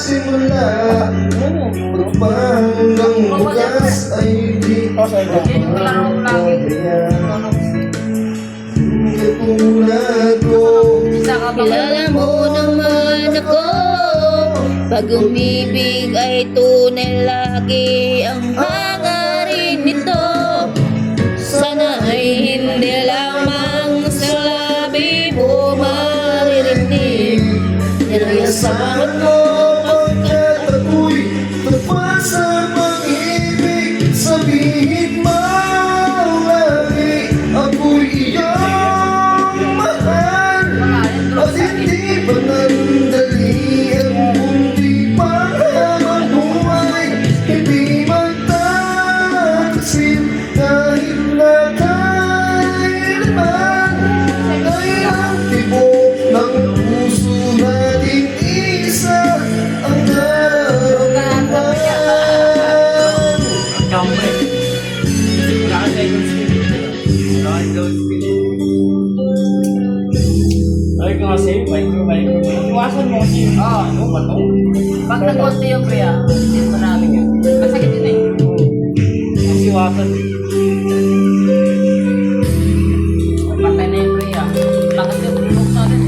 simula pagpanggang bukas ay di katulad ko. Kilala mo naman ako, pag umibig ay tunay lagi ang hangarin nito. Sana ay hindi lamang sa labi mo maririnig Inayasahan mo pagkat ako'y tapat sa pag-ibig. Sabihin mo lagi ako'y iyong mahal. At hindi ba nandali ang mundi para mabuhay? Hindi magtatasin kahit na kailanman ay ang tibok ng puso natin isa ang nararamdaman. Ay, ka kasi, bike. Iwasan mo kasi yung ano, bato. Pag nag-konti yung pre, isin mo namin yun. Masakit yun eh. Kasi iwasan. Patay na yung pre, Bakit yung pre-box natin?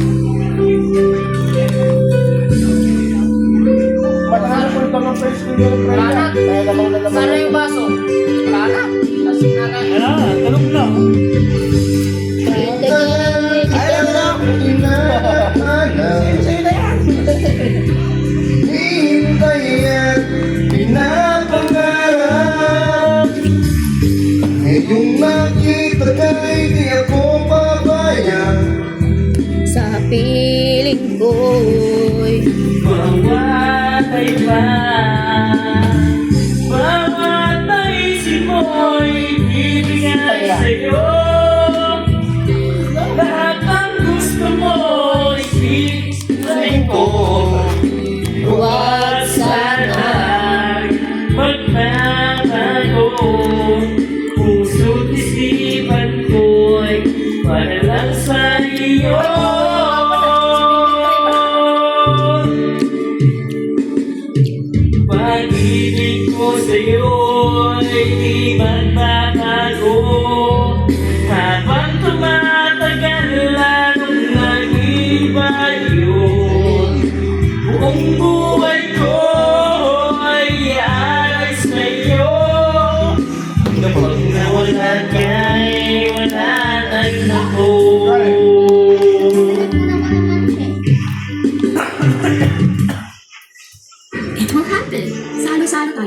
Matahan po ito ng first year Lanak! kaya lamang na Sana yung baso? Lanak! Lasing na kayo. Ano, tulog lang. alam na inaalam. Hintay at pinapangarap. Ngayong nakita ka'y di ako papayag. sa piling ko'y Mamatay pa. Mamatay si mo'y ibigay sa'yo. Lahat ang gusto mo'y ibigay ko. huwag sana magbabago. Puso't isipan ko'y para lang sa iyo. Pag-ibig ko sa'yo'y di magbabago. Habang tumatagal lalong nag-iba yun. Buong buhay ko ay aalay sa'yo. Kapag nawala ka'y wala nang ako. It will happen. Salo-salo tayo.